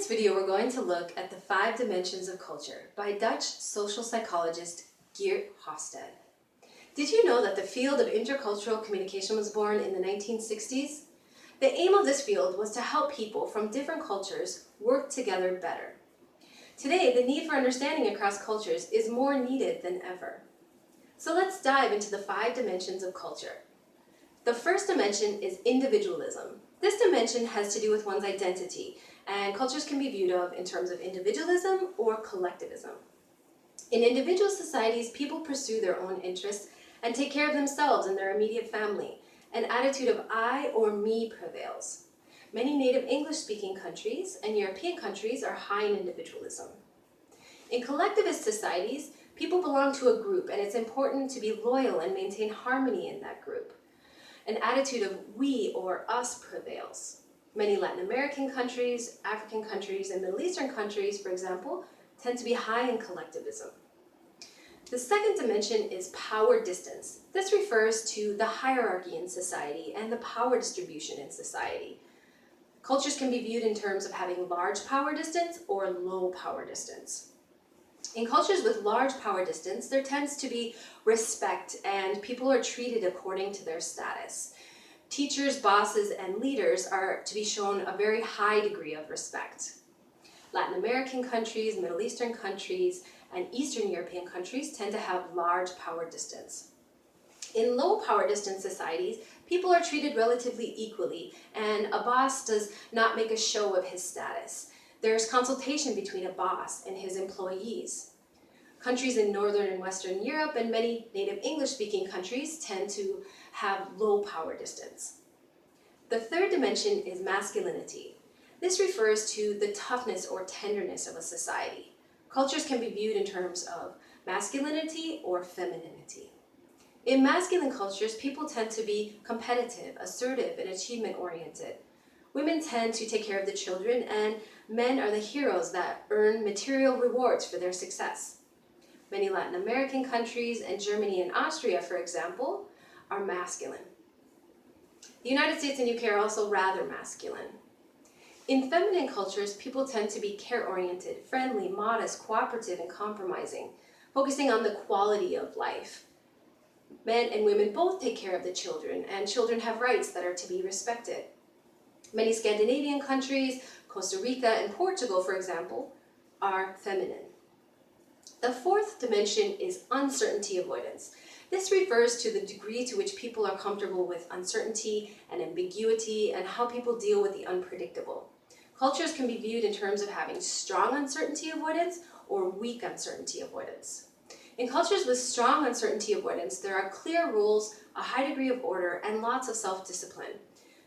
video, we're going to look at the 5 dimensions of culture by Dutch social psychologist Geert Hofstede. Did you know that the field of intercultural communication was born in the 1960s? The aim of this field was to help people from different cultures work together better. Today, the need for understanding across cultures is more needed than ever. So let's dive into the 5 dimensions of culture. The first dimension is individualism. This dimension has to do with one's identity, and cultures can be viewed in terms of individualism or collectivism. In individual societies, people pursue their own interests and take care of themselves and their immediate family. An attitude of I or me prevails. Many native English-speaking countries and European countries are high in individualism. In collectivist societies, people belong to a group, and it's important to be loyal and maintain harmony in that group. An attitude of we or us prevails. Many Latin American countries, African countries, and Middle Eastern countries, for example, tend to be high in collectivism. The second dimension is power distance. This refers to the hierarchy in society and the power distribution in society. Cultures can be viewed in terms of having large power distance or low power distance. In cultures with large power distance, there tends to be respect, and people are treated according to their status. Teachers, bosses, and leaders are to be shown a very high degree of respect. Latin American countries, Middle Eastern countries, and Eastern European countries tend to have large power distance. In low power distance societies, people are treated relatively equally, and a boss does not make a show of his status. There's consultation between a boss and his employees. Countries in Northern and Western Europe and many native English-speaking countries tend to have low power distance. The third dimension is masculinity. This refers to the toughness or tenderness of a society. Cultures can be viewed in terms of masculinity or femininity. In masculine cultures, people tend to be competitive, assertive, and achievement-oriented. Women tend to take care of the children, and men are the heroes that earn material rewards for their success. Many Latin American countries and Germany and Austria, for example, are masculine. The United States and UK are also rather masculine. In feminine cultures, people tend to be care-oriented, friendly, modest, cooperative, and compromising, focusing on the quality of life. Men and women both take care of the children, and children have rights that are to be respected. Many Scandinavian countries, Costa Rica and Portugal, for example, are feminine. The fourth dimension is uncertainty avoidance. This refers to the degree to which people are comfortable with uncertainty and ambiguity and how people deal with the unpredictable. Cultures can be viewed in terms of having strong uncertainty avoidance or weak uncertainty avoidance. In cultures with strong uncertainty avoidance, there are clear rules, a high degree of order, and lots of self-discipline.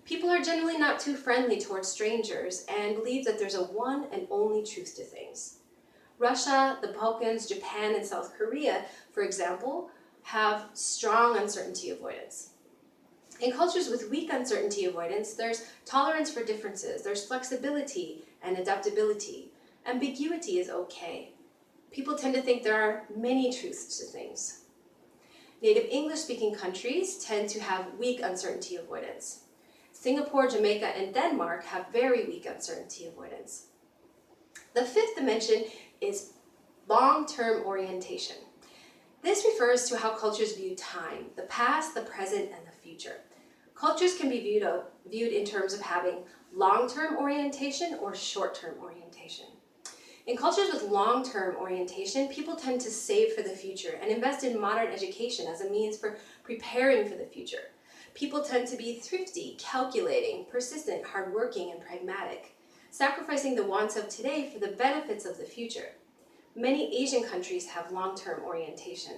People are generally not too friendly towards strangers and believe that there's a one and only truth to things. Russia, the Balkans, Japan, and South Korea, for example, have strong uncertainty avoidance. In cultures with weak uncertainty avoidance, there's tolerance for differences, there's flexibility and adaptability. Ambiguity is okay. People tend to think there are many truths to things. Native English-speaking countries tend to have weak uncertainty avoidance. Singapore, Jamaica, and Denmark have very weak uncertainty avoidance. The fifth dimension is long-term orientation. This refers to how cultures view time, the past, the present, and the future. Cultures can be viewed in terms of having long-term orientation or short-term orientation. In cultures with long-term orientation, people tend to save for the future and invest in modern education as a means for preparing for the future. People tend to be thrifty, calculating, persistent, hardworking, and pragmatic, sacrificing the wants of today for the benefits of the future. Many Asian countries have long-term orientation.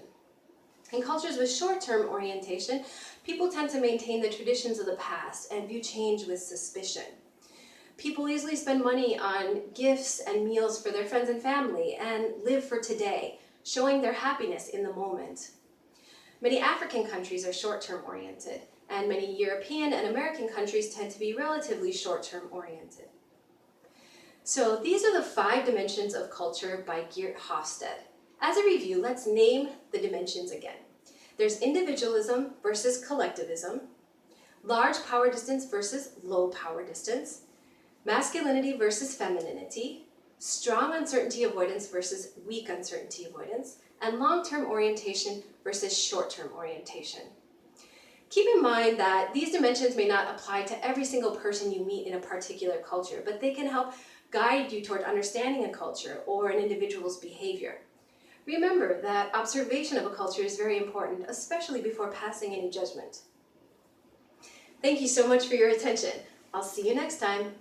In cultures with short-term orientation, people tend to maintain the traditions of the past and view change with suspicion. People easily spend money on gifts and meals for their friends and family and live for today, showing their happiness in the moment. Many African countries are short-term oriented, and many European and American countries tend to be relatively short-term oriented. So these are the 5 dimensions of culture by Geert Hofstede. As a review, let's name the dimensions again. There's individualism versus collectivism, large power distance versus low power distance, masculinity versus femininity, strong uncertainty avoidance versus weak uncertainty avoidance, and long-term orientation versus short-term orientation. Keep in mind that these dimensions may not apply to every single person you meet in a particular culture, but they can help guide you toward understanding a culture or an individual's behavior. Remember that observation of a culture is very important, especially before passing any judgment. Thank you so much for your attention. I'll see you next time.